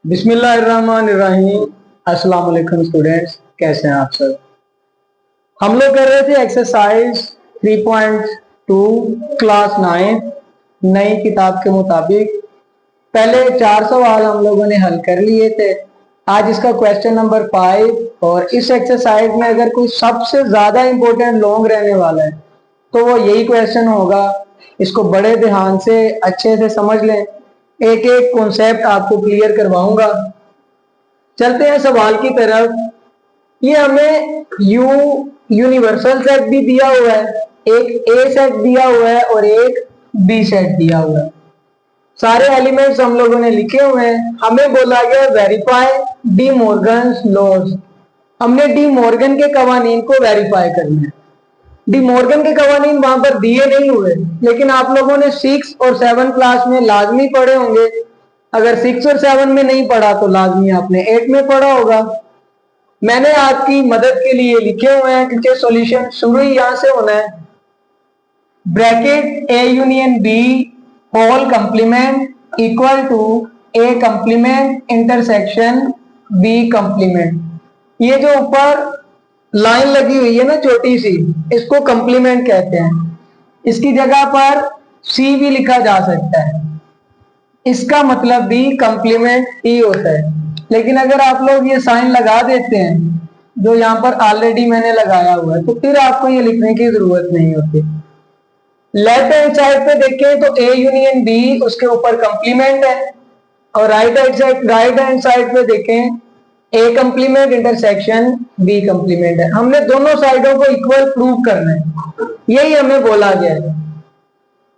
बिस्मिल्लाहिर्रहमानिर्रहीम। अस्सलाम वालेकुम स्टूडेंट्स, कैसे हैं आप सब। हम लोग कर रहे थे एक्सरसाइज 3.2 क्लास 9 नई किताब के मुताबिक। पहले 4 सवाल हम लोगों ने हल कर लिए थे। आज इसका क्वेश्चन नंबर 5 और इस एक्सरसाइज में अगर कोई सबसे ज्यादा इंपॉर्टेंट लॉन्ग रहने वाला है तो वो यही क्वेश्चन होगा। इसको बड़े ध्यान से अच्छे से समझ लें, एक एक कॉन्सेप्ट आपको क्लियर करवाऊंगा। चलते हैं सवाल की तरफ। ये हमें यूनिवर्सल सेट भी दिया हुआ है, एक ए सेट दिया हुआ है और एक बी सेट दिया हुआ है। सारे एलिमेंट्स हम लोगों ने लिखे हुए हैं। हमें बोला गया वेरीफाई डी मॉर्गन्स लॉज। हमने डी मॉर्गन के कवानीन को वेरीफाई करना है। डी मॉर्गन के कवानीन वहां पर दिए नहीं हुए, लेकिन आप लोगों ने 6 और 7 क्लास में लाजमी पढ़े होंगे। अगर 6 और 7 में नहीं पढ़ा तो लाजमी आपने 8 में पढ़ा होगा। मैंने आपकी मदद के लिए लिखे हुए हैं क्योंकि सॉल्यूशन शुरू ही यहां से होना है। Bracket A union B whole complement equal to A complement intersection B complement. ये जो ऊपर लाइन लगी हुई है ना छोटी सी, इसको कंप्लीमेंट कहते हैं। इसकी जगह पर सी भी लिखा जा सकता है, इसका मतलब भी कंप्लीमेंट ही होता है। लेकिन अगर आप लोग ये साइन लगा देते हैं जो यहाँ पर ऑलरेडी मैंने लगाया हुआ है, तो फिर आपको ये लिखने की जरूरत नहीं होती। लेफ्ट हैंड साइड पे देखें तो ए यूनियन बी उसके ऊपर कंप्लीमेंट है, और राइट हैंड साइड पे देखें ए कंप्लीमेंट इंटरसेक्शन बी कंप्लीमेंट है। हमने दोनों साइडों को इक्वल प्रूव करना है, यही हमें बोला गया है।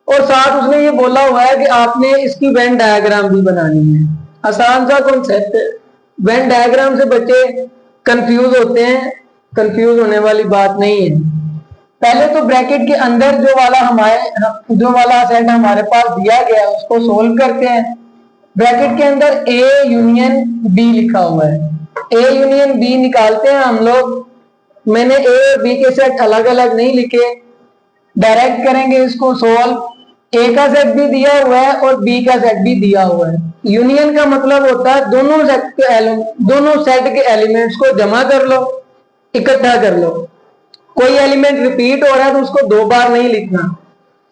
और साथ उसने ये बोला हुआ है कि आपने इसकी वेन डायग्राम भी बनानी है। आसान सा कॉन्सेप्ट है। वेन डायग्राम से बच्चे कंफ्यूज होते हैं, कंफ्यूज होने वाली बात नहीं है। पहले तो ब्रैकेट के अंदर जो वाला सेट हमारे पास दिया गया है उसको सोल्व करते हैं। ब्रैकेट के अंदर ए यूनियन बी लिखा हुआ है, ए यूनियन बी निकालते हैं हम लोग। मैंने ए और बी के सेट अलग अलग नहीं लिखे, डायरेक्ट करेंगे इसको सोल्व। ए का सेट भी दिया हुआ है और बी का सेट भी दिया हुआ है। यूनियन का मतलब होता है दोनों सेट के एलिमेंट्स को जमा कर लो, इकट्ठा कर लो। कोई एलिमेंट रिपीट हो रहा है तो उसको 2 बार नहीं लिखना,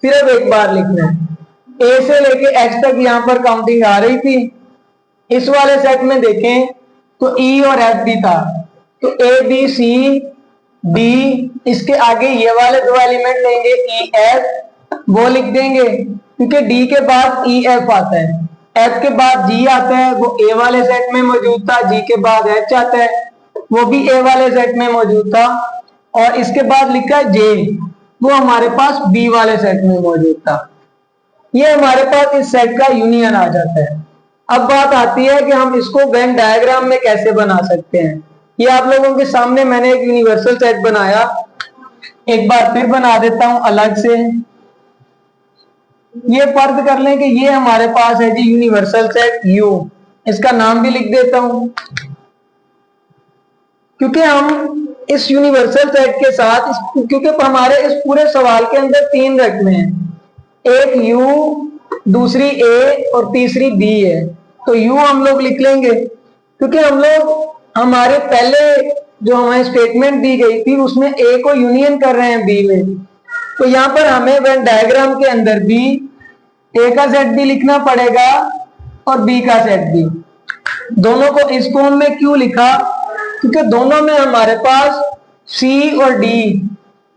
सिर्फ 1 बार लिखना है। ए से लेके एक्स तक यहाँ पर काउंटिंग आ रही थी। इस वाले सेट में देखें तो ई और एफ भी था, तो ए बी सी डी, इसके आगे ये वाले 2 एलिमेंट लेंगे ई एफ, वो लिख देंगे क्योंकि डी के बाद ई एफ आता है, एफ के बाद जी आता है, वो ए वाले सेट में मौजूद था। जी के बाद एच आता है, वो भी ए वाले सेट में मौजूद था। और इसके बाद लिखा है जे, वो हमारे पास बी वाले सेट में मौजूद था। ये हमारे पास इस सेट का यूनियन आ जाता है। अब बात आती है कि हम इसको वेन डायग्राम में कैसे बना सकते हैं। ये आप लोगों के सामने मैंने एक यूनिवर्सल सेट बनाया, एक बार फिर बना देता हूं अलग से। ये फर्ज कर लें कि ये हमारे पास है जी यूनिवर्सल सेट यू, इसका नाम भी लिख देता हूं क्योंकि हम इस यूनिवर्सल सेट के साथ क्योंकि हमारे इस पूरे सवाल के अंदर 3 रकमे हैं, एक यू, दूसरी ए और तीसरी बी है। तो यू हम लोग लिख लेंगे क्योंकि हम लोग हमारे पहले जो हमें स्टेटमेंट दी गई थी उसमें ए को यूनियन कर रहे हैं बी में। तो यहाँ पर हमें वेन डायग्राम के अंदर भी ए का सेट भी लिखना पड़ेगा और बी का सेट भी। दोनों को इस फॉर्म में क्यों लिखा, क्योंकि दोनों में हमारे पास सी और डी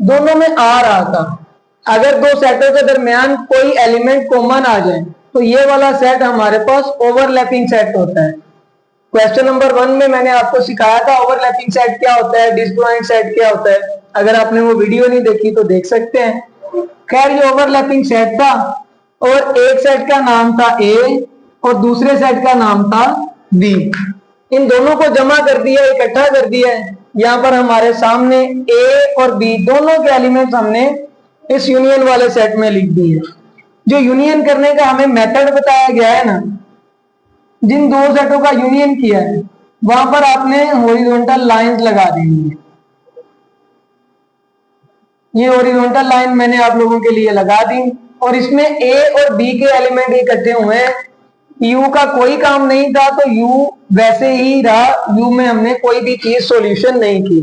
दोनों में आ रहा था। अगर 2 सेटों के दरमियान कोई एलिमेंट कॉमन आ जाए तो ये वाला सेट हमारे पास ओवरलैपिंग सेट होता है। क्वेश्चन नंबर 1 में मैंने आपको सिखाया था ओवरलैपिंग सेट क्या होता है, डिसजॉइंट सेट क्या होता है। अगर आपने वो वीडियो नहीं देखी तो देख सकते हैं। खैर ये ओवरलैपिंग सेट था और एक सेट का नाम था ए और दूसरे सेट का नाम था बी। इन दोनों को जमा कर दिया, इकट्ठा कर दिया है। यहाँ पर हमारे सामने ए और बी दोनों के एलिमेंट्स हमने इस यूनियन वाले सेट में लिख दिए। जो यूनियन करने का हमें मेथड बताया गया है ना, जिन 2 सेटों का यूनियन किया है वहां पर आपने हॉरिजॉन्टल लाइंस लगा देनी है। ये हॉरिजॉन्टल लाइन मैंने आप लोगों के लिए लगा दी और इसमें ए और बी के एलिमेंट इकट्ठे हुए हैं। u का कोई काम नहीं था तो u वैसे ही रहा, u में हमने कोई भी चीज सॉल्यूशन नहीं की।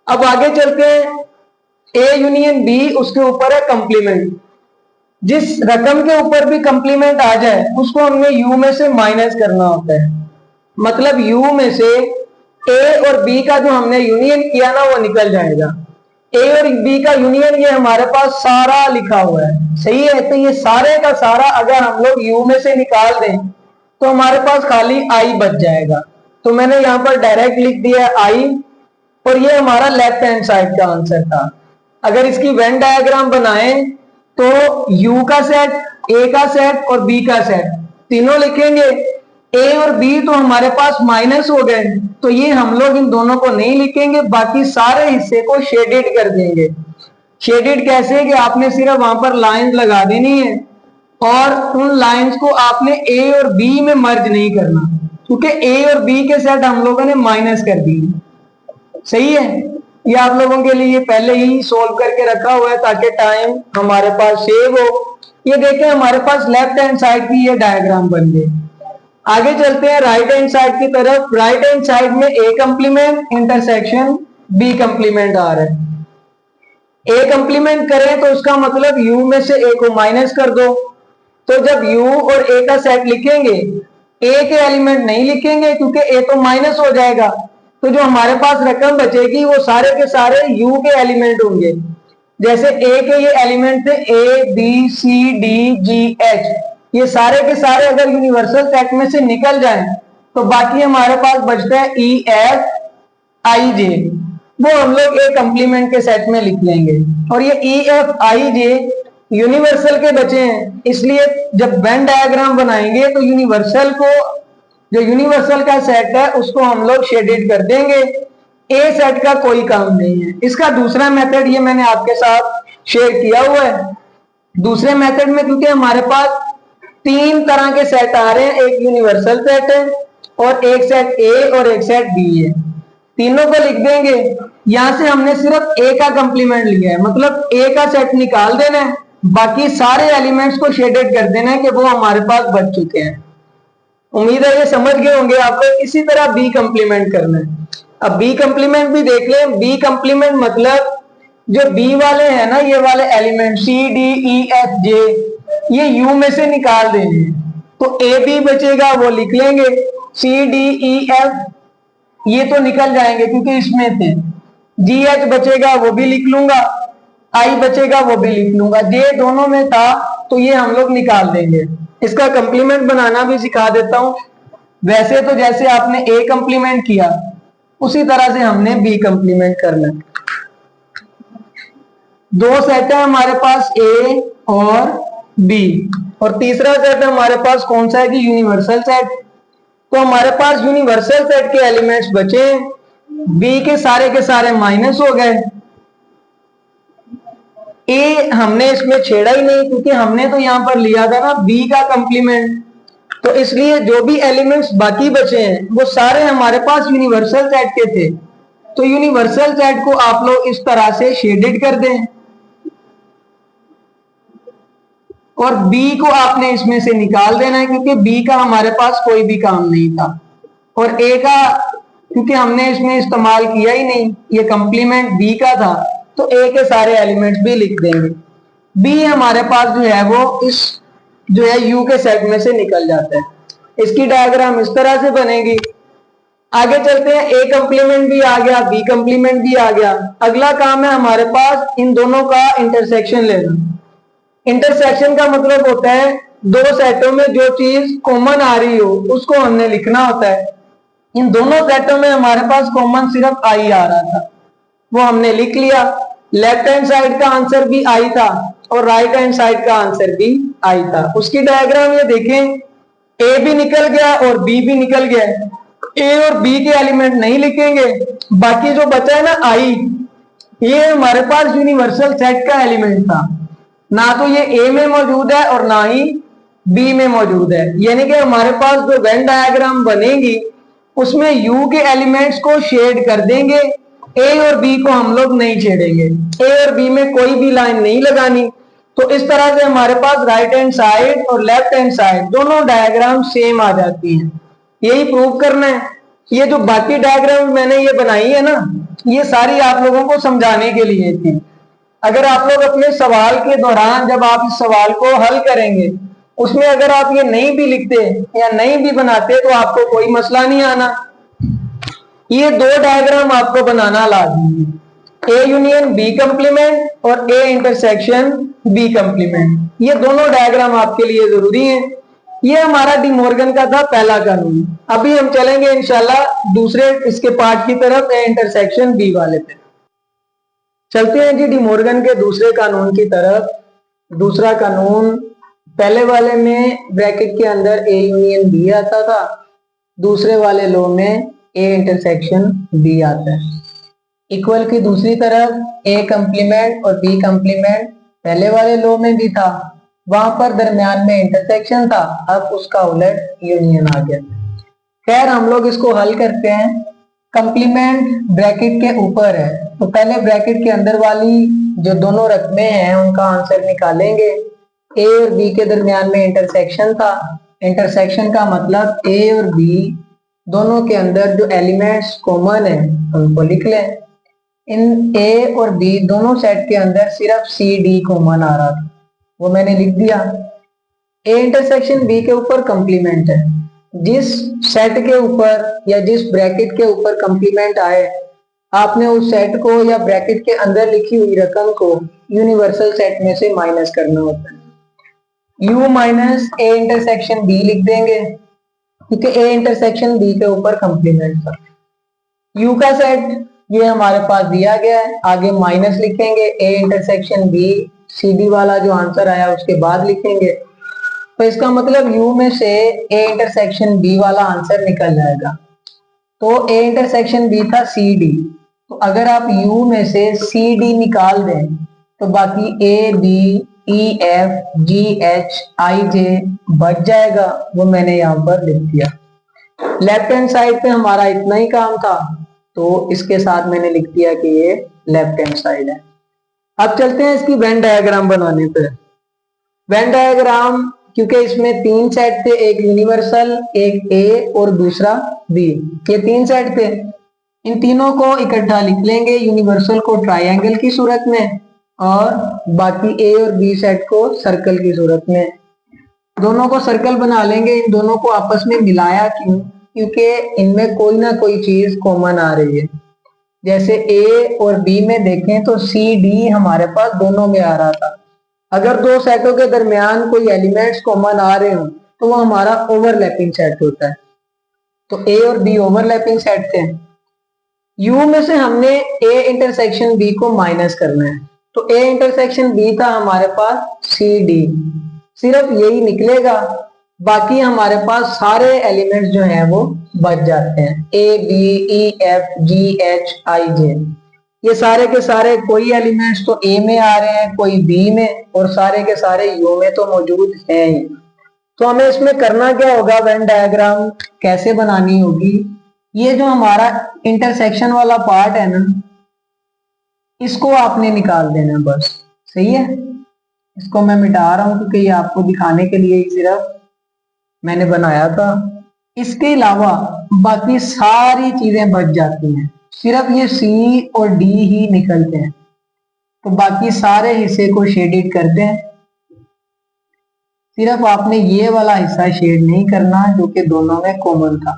अब आगे चलते हैं, a यूनियन b उसके ऊपर है कंप्लीमेंट। जिस रकम के ऊपर भी कंप्लीमेंट आ जाए उसको हमने u में से माइनस करना होता है। मतलब u में से a और b का जो हमने यूनियन किया ना वो निकल जाएगा। a और b का यूनियन ये हमारे पास सारा लिखा हुआ है, सही है। तो ये सारे का सारा अगर हम लोग u में से निकाल दें तो हमारे पास खाली i बच जाएगा। तो मैंने यहाँ पर डायरेक्ट लिख दिया i, और ये हमारा लेफ्ट हैंड साइड का आंसर था। अगर इसकी वेन डायग्राम बनाएं तो u का सेट, a का सेट और b का सेट तीनों लिखेंगे। a और b तो हमारे पास माइनस हो गए, तो ये हम लोग इन दोनों को नहीं लिखेंगे, बाकी सारे हिस्से को शेडेड कर देंगे। शेडेड कैसे कि आपने सिर्फ वहां पर लाइन लगा देनी है और उन लाइंस को आपने a और b में मर्ज नहीं करना, क्योंकि a और b के सेट हम लोगों ने माइनस कर दिए। सही है, ये आप लोगों के लिए पहले ही सोल्व करके रखा हुआ है ताकि टाइम हमारे पास सेव हो। ये देखें हमारे पास लेफ्ट हैंड साइड की ये डायग्राम बन गई। आगे चलते हैं राइट हैंड साइड की तरफ। राइट हैंड साइड में a complement intersection b complement आ रहा है। a कंप्लीमेंट करें तो उसका मतलब u में से a को माइनस कर दो। तो जब u और a का सेट लिखेंगे, a के एलिमेंट नहीं लिखेंगे क्योंकि a तो माइनस हो जाएगा। तो जो हमारे पास रकम बचेगी वो सारे के सारे u के एलिमेंट होंगे। जैसे a के ये एलिमेंट थे a b c d g h, ये सारे के सारे अगर यूनिवर्सल सेट में से निकल जाएं तो बाकी हमारे पास बचता है e f i j, वो हम लोग a कंप्लीमेंट के सेट में लिख लेंगे। और ये e f i j universal के बचे हैं, इसलिए जब वेन डायग्राम बनाएंगे तो यूनिवर्सल को, जो यूनिवर्सल का सेट है उसको हम लोग शेडेड कर देंगे। ए सेट का कोई काम नहीं है। इसका दूसरा मेथड ये मैंने आपके साथ शेयर किया हुआ है। दूसरे मेथड में क्योंकि हमारे पास तीन तरह के सेट आ रहे हैं, एक यूनिवर्सल सेट है और एक सेट ए और एक सेट बी है, तीनों को लिख देंगे। यहां से हमने सिर्फ ए का कंप्लीमेंट लिया है, मतलब ए का सेट निकाल देना है, बाकी सारे एलिमेंट्स को शेडेड कर देना है कि वो हमारे पास बच चुके हैं। उम्मीद है ये समझ गए होंगे। आपको इसी तरह बी कंप्लीमेंट करना है। अब बी कंप्लीमेंट भी देख लें। बी कंप्लीमेंट मतलब जो बी वाले हैं ना, ये वाले element C D E F J, ये यू में से निकाल देंगे तो ए बी बचेगा, वो लिख लेंगे। सी डी ई एफ ये तो निकल जाएंगे क्योंकि इसमें थे। जी एच बचेगा, वो भी लिख लूंगा। आई बचेगा, वो भी लिख लूंगा। जे दोनों में था तो ये हम लोग निकाल देंगे। इसका कंप्लीमेंट बनाना भी सिखा देता हूं। वैसे तो जैसे आपने ए कंप्लीमेंट किया उसी तरह से हमने बी कंप्लीमेंट करना है। दो सेट है हमारे पास ए और बी, और तीसरा सेट हमारे पास कौन सा है कि यूनिवर्सल सेट। तो हमारे पास यूनिवर्सल सेट के एलिमेंट्स बचे, बी के सारे माइनस हो गए। ए हमने इसमें छेड़ा ही नहीं क्योंकि हमने तो यहां पर लिया था ना बी का कंप्लीमेंट, तो इसलिए जो भी एलिमेंट्स बाकी बचे हैं वो सारे हमारे पास यूनिवर्सल सेट के थे। तो यूनिवर्सल सेट को आप लोग इस तरह से शेडेड कर दें और बी को आपने इसमें से निकाल देना है क्योंकि बी का हमारे पास कोई भी काम नहीं था, और ए का क्योंकि हमने इसमें इस्तेमाल किया ही नहीं, ये कंप्लीमेंट बी का था, तो ए के सारे एलिमेंट्स भी लिख देंगे। बी हमारे पास जो है वो इस जो है यू के सेट में से निकल जाता है। इसकी डायग्राम इस तरह से बनेगी। आगे चलते हैं, ए कंप्लीमेंट भी आ गया, बी कंप्लीमेंट भी आ गया। अगला काम है हमारे पास इन दोनों का इंटरसेक्शन लेना। इंटरसेक्शन का मतलब होता है दो सेटों में जो चीज कॉमन आ रही हो उसको हमने लिखना होता है। इन दोनों सेटों में हमारे पास कॉमन सिर्फ आई आ रहा था, वो हमने लिख लिया। लेफ्ट हैंड साइड का आंसर भी आई था और राइट हैंड साइड का आंसर भी आई था। उसकी डायग्राम ये देखें, ए भी निकल गया और बी भी निकल गया। ए और बी के एलिमेंट नहीं लिखेंगे, बाकी जो बचा है ना आई, ये हमारे पास यूनिवर्सल सेट का एलिमेंट था, ना तो ये ए में मौजूद है और ना ही बी में मौजूद है। यानी कि हमारे पास जो वेन डायग्राम बनेगी उसमें यू के एलिमेंट्स को शेड कर देंगे, ए और बी को हम लोग नहीं छेड़ेंगे। ए और बी में कोई भी लाइन नहीं लगानी, तो इस तरह से हमारे पास राइट हैंड साइड और लेफ्ट हैंड साइड दोनों डायग्राम सेम आ जाती हैं। यही प्रूव करना है। ये जो बाकी डायग्राम मैंने ये बनाई है ना, ये सारी आप लोगों को समझाने के लिए थी। अगर आप लोग अपने सवाल के दौरान जब आप इस सवाल को हल करेंगे, उसमें अगर आप ये नहीं भी लिखते या नहीं भी बनाते तो आपको कोई मसला नहीं आना। ये दो डायग्राम आपको बनाना लाजमी है, ए यूनियन बी कंप्लीमेंट और ए इंटरसेक्शन बी कंप्लीमेंट। ये दोनों डायग्राम आपके लिए जरूरी हैं। ये हमारा डी मॉर्गन का था पहला कानून। अभी हम चलेंगे इंशाल्लाह दूसरे इसके पार्ट की तरफ, ए इंटरसेक्शन बी वाले पे चलते हैं जी। डी मॉर्गन के दूसरे कानून की तरफ। दूसरा कानून, पहले वाले में ब्रैकेट के अंदर ए यूनियन बी आता था, दूसरे वाले लॉ में ए इंटरसेक्शन बी आता है। इक्वल की दूसरी तरफ ए कंप्लीमेंट और बी कंप्लीमेंट पहले वाले लॉ में भी था, वहां पर दरमियान में इंटरसेक्शन था, अब उसका उलट यूनियन आ गया। खैर हम लोग इसको हल करते हैं। कंप्लीमेंट ब्रैकेट के ऊपर है, तो पहले ब्रैकेट के अंदर वाली जो दोनों रकमे हैं उनका आंसर निकालेंगे। ए और बी के दरमियान में इंटरसेक्शन था। इंटरसेक्शन का मतलब ए और बी दोनों के अंदर जो एलिमेंट्स कॉमन है उनको लिख लें। इन ए और बी दोनों सेट के अंदर सिर्फ सी डी कॉमन आ रहा था, वो मैंने लिख दिया। ए इंटरसेक्शन बी के ऊपर कंप्लीमेंट है। जिस सेट के ऊपर या जिस ब्रैकेट के ऊपर कंप्लीमेंट आए, आपने उस सेट को या ब्रैकेट के अंदर लिखी हुई रकम को यूनिवर्सल सेट में से माइनस करना होता है। U minus A intersection B लिख देंगे, क्योंकि ए इंटरसेक्शन बी के ऊपर कंप्लीमेंट था। यू का सेट ये हमारे पास दिया गया है, आगे माइनस लिखेंगे, A intersection B C D वाला जो आंसर आया उसके बाद लिखेंगे। तो इसका मतलब यू में से ए इंटरसेक्शन बी वाला आंसर निकल जाएगा। तो ए इंटरसेक्शन बी था सी डी, तो अगर आप यू में से सी डी निकाल दें तो बाकी A B E F G H I J बच जाएगा, वो मैंने यहाँ पर लिख दिया। लेफ्ट हैंड साइड पे हमारा इतना ही काम था, तो इसके साथ मैंने लिख दिया कि ये लेफ्ट हैंड साइड है। अब चलते हैं इसकी वेन डायग्राम बनाने पे। वेन डायग्राम, क्योंकि इसमें तीन सेट थे, एक यूनिवर्सल, एक ए और दूसरा बी, ये तीन सेट थे। इन तीनों को इकट्ठा लिख लेंगे, यूनिवर्सल को ट्रायंगल की सूरत में और बाकी ए और बी सेट को सर्कल की सूरत में। दोनों को सर्कल बना लेंगे। इन दोनों को आपस में मिलाया क्यों? क्योंकि इनमें कोई ना कोई चीज कॉमन आ रही है। जैसे ए और बी में देखें तो सी डी हमारे पास दोनों में आ रहा था। अगर दो सेटों के दरमियान कोई एलिमेंट्स कॉमन आ रहे हो तो वो हमारा ओवरलैपिंग सेट होता है। तो ए और बी ओवरलैपिंग सेट थे। यू में से हमने ए इंटरसेक्शन बी को माइनस करना है, तो ए इंटरसेक्शन बी था हमारे पास सी डी, सिर्फ यही निकलेगा। बाकी हमारे पास सारे एलिमेंट्स जो हैं वो बच जाते हैं, A B E F G H I J. ये सारे के सारे कोई एलिमेंट्स तो ए में आ रहे हैं, कोई बी में, और सारे के सारे यू में तो मौजूद हैं ही। तो हमें इसमें करना क्या होगा, वेन डायग्राम कैसे बनानी होगी। ये जो हमारा इंटरसेक्शन वाला पार्ट है ना, इसको आपने निकाल देना बस, सही है। इसको मैं मिटा रहा हूं क्योंकि ये आपको दिखाने के लिए ही सिर्फ मैंने बनाया था। इसके अलावा बाकी सारी चीजें बच जाती हैं, सिर्फ ये सी और डी ही निकलते हैं। तो बाकी सारे हिस्से को शेडेड कर दें। सिर्फ आपने ये वाला हिस्सा शेड नहीं करना जो कि दोनों में कॉमन था,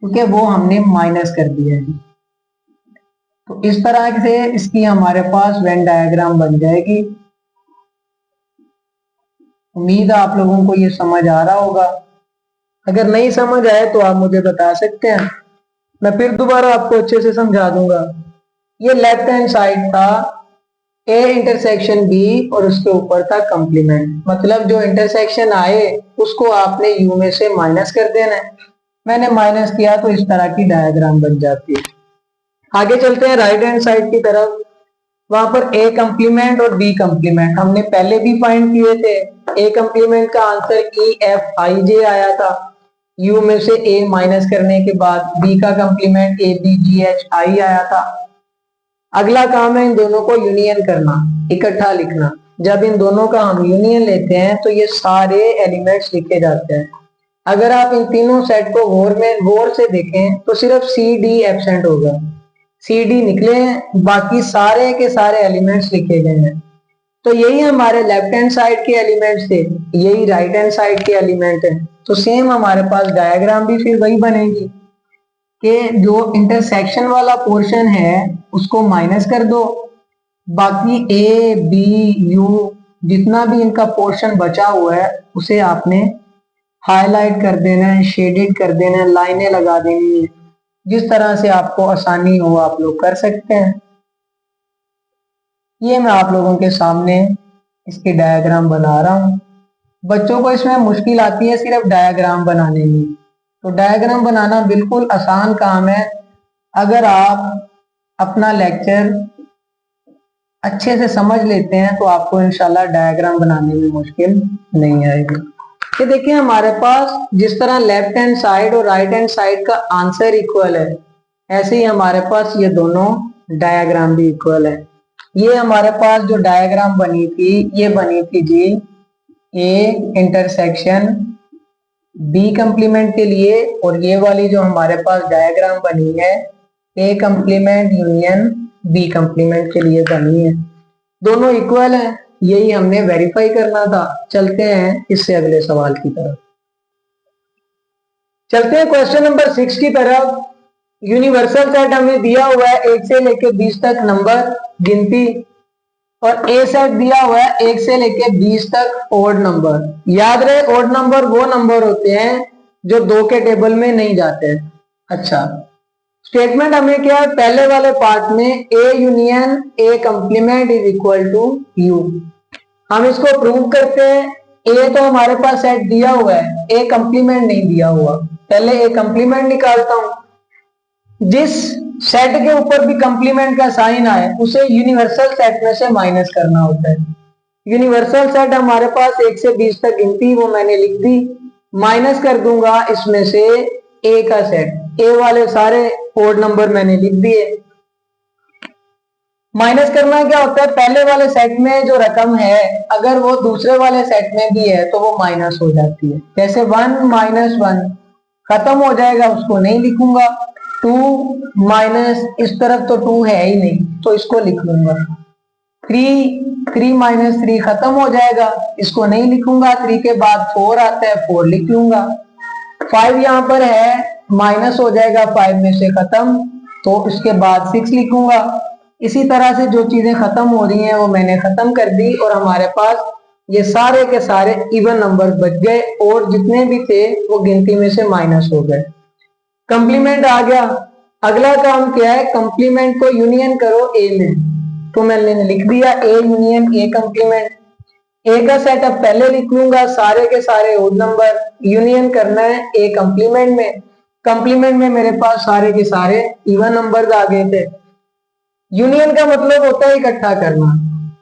क्योंकि वो हमने माइनस कर दिया है। तो इस तरह से इसकी हमारे पास वेन डायग्राम बन जाएगी। उम्मीद है आप लोगों को ये समझ आ रहा होगा। अगर नहीं समझ आए तो आप मुझे बता सकते हैं, मैं फिर दोबारा आपको अच्छे से समझा दूंगा। ये लेफ्ट हैंड साइड था ए इंटरसेक्शन बी और उसके ऊपर था कंप्लीमेंट, मतलब जो इंटरसेक्शन आए उसको आपने यू में से माइनस कर देना है। मैंने माइनस किया तो इस तरह की डायग्राम बन जाती है। आगे चलते हैं राइट हैंड साइड की तरफ। वहां पर ए कंप्लीमेंट और बी कंप्लीमेंट हमने पहले भी फाइंड किए थे। ए कंप्लीमेंट का आंसर ई एफ आई जे आया था, यू में से ए माइनस करने के बाद। बी का complement A B G H I आया था। अगला काम है इन दोनों को यूनियन करना। इकट्ठा लिखना। जब इन दोनों का हम यूनियन लेते हैं तो ये सारे एलिमेंट्स लिखे जाते हैं। अगर आप इन तीनों सेट को गौर से देखें तो सिर्फ सी डी एब्सेंट होगा, सी डी निकले हैं, बाकी सारे के सारे एलिमेंट्स लिखे गए हैं। तो यही हमारे लेफ्ट हैंड साइड के एलिमेंट्स थे, यही राइट हैंड साइड के एलिमेंट है। तो सेम हमारे पास डायग्राम भी फिर वही बनेगी कि जो इंटरसेक्शन वाला पोर्शन है उसको माइनस कर दो, बाकी ए बी यू जितना भी इनका पोर्शन बचा हुआ है उसे आपने हाईलाइट कर देना है, शेडेड कर देना है, लाइनें लगा देनी है। जिस तरह से आपको आसानी हो आप लोग कर सकते हैं। ये मैं आप लोगों के सामने इसकी डायग्राम बना रहा हूं। बच्चों को इसमें मुश्किल आती है सिर्फ डायग्राम बनाने में, तो डायग्राम बनाना बिल्कुल आसान काम है। अगर आप अपना लेक्चर अच्छे से समझ लेते हैं तो आपको इंशाल्लाह डायग्राम बनाने में मुश्किल नहीं आएगी। ये देखिए हमारे पास जिस तरह लेफ्ट हैंड साइड और राइट हैंड साइड का आंसर इक्वल है, ऐसे ही हमारे पास ये दोनों डायग्राम भी इक्वल है। ये हमारे पास जो डायग्राम बनी थी ये बनी थी जी ए इंटरसेक्शन बी कंप्लीमेंट के लिए, और ये वाली जो हमारे पास डायग्राम बनी है ए कंप्लीमेंट यूनियन बी कंप्लीमेंट के लिए बनी है। दोनों इक्वल है, यही हमने वेरीफाई करना था। चलते हैं इससे अगले सवाल की तरफ। चलते हैं क्वेश्चन नंबर 6 की तरफ। यूनिवर्सल सेट हमें दिया हुआ है 1 से लेके 20 तक नंबर गिनती, और ए सेट दिया हुआ है 1 से लेके 20 तक ओड नंबर। याद रहे ओड नंबर वो नंबर होते हैं जो 2 के टेबल में नहीं जाते। अच्छा, स्टेटमेंट हमें क्या है, पहले वाले पार्ट में A union A complement is equal to U. हम इसको प्रूव करते हैं। ए तो हमारे पास सेट दिया हुआ है, ए कंप्लीमेंट नहीं दिया हुआ। पहले ए कंप्लीमेंट निकालता हूं। जिस सेट के ऊपर भी कंप्लीमेंट का साइन आए उसे यूनिवर्सल सेट में से माइनस करना होता है। यूनिवर्सल सेट हमारे पास 1 से 20 तक गिनती, वो मैंने लिख दी। माइनस कर दूंगा इसमें से ए का सेट, ए वाले सारे ओड नंबर मैंने लिख दिए। माइनस करना क्या होता है, पहले वाले सेट में जो रकम है अगर वो दूसरे वाले सेट में भी है तो वो माइनस हो जाती है। जैसे 1 माइनस 1 खत्म हो जाएगा, उसको नहीं लिखूंगा। 2 माइनस, इस तरफ तो 2 है ही नहीं तो इसको लिख लूंगा। 3 माइनस 3 खत्म हो जाएगा, इसको नहीं लिखूंगा। 3 के बाद 4 आता है, 4 लिख लूंगा। 5 यहाँ पर है, माइनस हो जाएगा, 5 में से खत्म, तो इसके बाद 6 लिखूंगा। इसी तरह से जो चीजें खत्म हो रही हैं वो मैंने खत्म कर दी, और हमारे पास ये सारे के सारे इवन नंबर बच गए, और जितने भी थे वो गिनती में से माइनस हो गए। कंप्लीमेंट आ गया। अगला काम क्या है, कंप्लीमेंट को यूनियन करो ए में, तो मैंने लिख दिया ए यूनियन ए कंप्लीमेंट। ए का सेटअप पहले लिख लूंगा, सारे के सारे ओड नंबर, यूनियन करना है ए कंप्लीमेंट में। कंप्लीमेंट में मेरे पास सारे के सारे इवन नंबर्स आ गए थे। यूनियन का मतलब होता है इकट्ठा करना,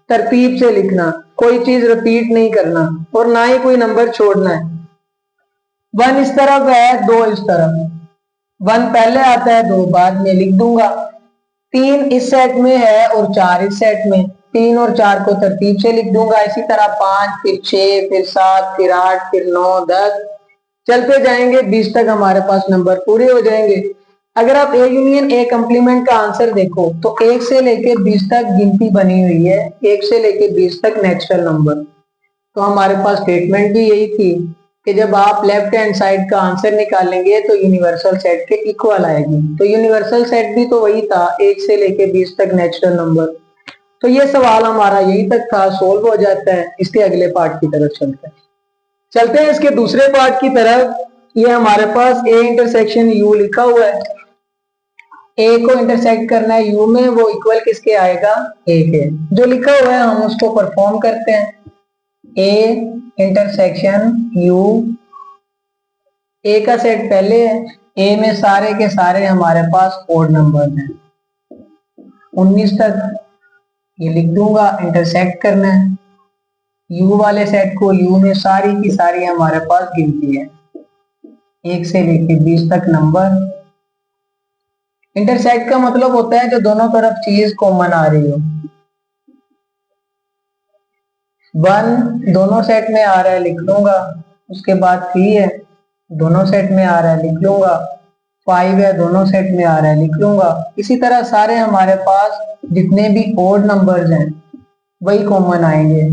तरतीब से लिखना, कोई चीज रिपीट नहीं करना और ना ही कोई नंबर छोड़ना है। 1 इस तरफ है, 2 इस तरफ, 1 पहले आता है, 2 बाद में लिख दूंगा। 3 इस सेट में है और 4 इस सेट में, 3 और 4 को तरतीब से लिख दूंगा। इसी तरह 5, फिर 6, फिर 7, फिर 8, फिर 9, 10 चलते जाएंगे, 20 तक हमारे पास नंबर पूरे हो जाएंगे। अगर आप ए यूनियन ए कंप्लीमेंट का आंसर देखो तो 1 से लेके 20 तक गिनती बनी हुई है, 1 से लेके 20 तक नेचुरल नंबर। तो हमारे पास स्टेटमेंट भी यही थी कि जब आप लेफ्ट हैंड साइड का आंसर निकालेंगे तो यूनिवर्सल सेट के इक्वल आएगी। तो यूनिवर्सल सेट भी तो वही था, 1 से लेके 20 तक नेचुरल नंबर। तो ये सवाल हमारा यही तक था, सोल्व हो जाता है। इसके अगले पार्ट की तरफ चलते हैं इसके दूसरे पार्ट की तरफ। ये हमारे पास ए इंटरसेक्शन यू लिखा हुआ है। ए को इंटरसेक्ट करना है यू में, वो इक्वल किसके आएगा, ए के। जो लिखा हुआ है हम उसको परफॉर्म करते हैं। ए इंटरसेक्शन यू, ए का सेट पहले है, ए में सारे के सारे हमारे पास ओड नंबर हैं 19 तक, ये लिख दूंगा। इंटरसेक्ट करना है यू वाले सेट को, यू में सारी की सारी हमारे पास गिनती है 1 से लेके 20 तक नंबर। इंटरसेक्ट का मतलब होता है जो दोनों तरफ चीज कॉमन आ रही हो। 1 दोनों सेट में आ रहा है लिख लूंगा, उसके बाद 3 है दोनों सेट में आ रहा है लिख लूंगा, 5 है दोनों सेट में आ रहा है लिख लूंगा। इसी तरह सारे हमारे पास जितने भी ओड नंबर्स हैं वही कॉमन आएंगे,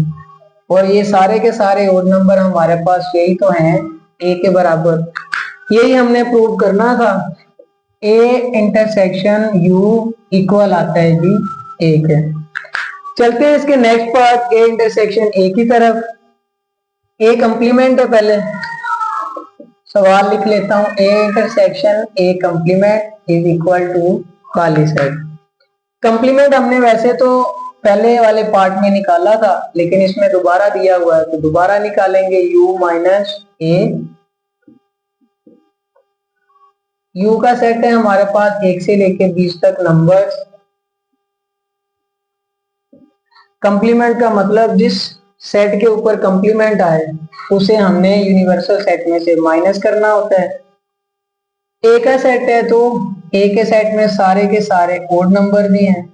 और ये सारे के सारे ओड नंबर हमारे पास यही तो हैं ए के बराबर। यही हमने प्रूव करना था। ए इंटरसेक्शन यू इक्वल आता है जी 1 है। चलते हैं इसके नेक्स्ट पार्ट ए इंटरसेक्शन ए की तरफ। ए कंप्लीमेंट है, पहले सवाल लिख लेता हूं। A intersection A complement is equal to खाली सेट। कंप्लीमेंट हमने वैसे तो पहले वाले पार्ट में निकाला था, लेकिन इसमें दोबारा दिया हुआ है तो दोबारा निकालेंगे। u माइनस ए, u का सेट है हमारे पास 1 से लेके 20 तक नंबर्स। कंप्लीमेंट का मतलब जिस सेट के ऊपर कंप्लीमेंट आए उसे हमने यूनिवर्सल सेट में से माइनस करना होता है। ए का सेट है तो ए के सेट में सारे के सारे ओड नंबर भी हैं,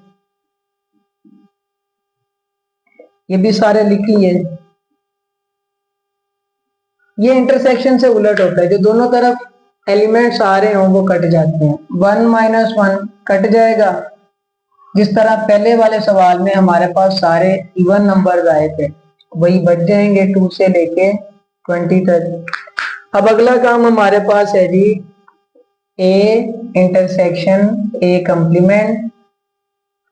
ये भी सारे लिख लिए। ये इंटरसेक्शन से उलट होता है, जो दोनों तरफ एलिमेंट्स आ रहे हों वो कट जाते हैं। 1 माइनस 1 कट जाएगा, जिस तरह पहले वाले सवाल में हमारे पास सारे इवन नंबर्स आए थे वही बच जाएंगे 2 से लेके 20 तक। अब अगला काम हमारे पास है जी A intersection A complement.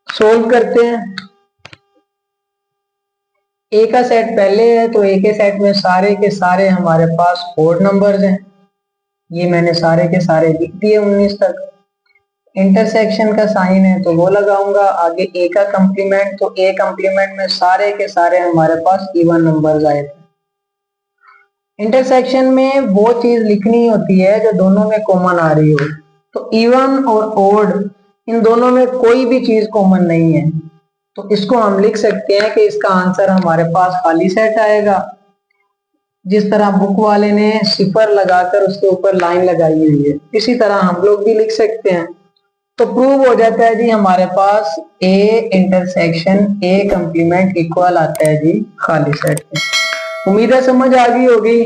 Solve करते हैं। ए का सेट पहले है तो ए के सेट में सारे के सारे हमारे पास ओड नंबर्स हैं, ये मैंने सारे के सारे लिख दिए 19 तक। इंटरसेक्शन का साइन है तो वो लगाऊंगा। आगे ए का कंप्लीमेंट, तो ए कंप्लीमेंट में सारे के सारे हमारे पास इवन नंबर्स आए थे। इंटरसेक्शन में वो चीज लिखनी होती है जो दोनों में कॉमन आ रही हो, तो इवन और ओड इन दोनों में कोई भी चीज कॉमन नहीं है, तो इसको हम लिख सकते हैं कि इसका आंसर हमारे पास खाली सेट आएगा। जिस तरह बुक वाले ने सिफर लगाकर उसके ऊपर लाइन लगाई हुई है, इसी तरह हम लोग भी लिख सकते हैं। तो प्रूव हो जाता है जी हमारे पास A intersection A complement equal आता है जी खाली सेट में। उम्मीद है समझ आ गई होगी।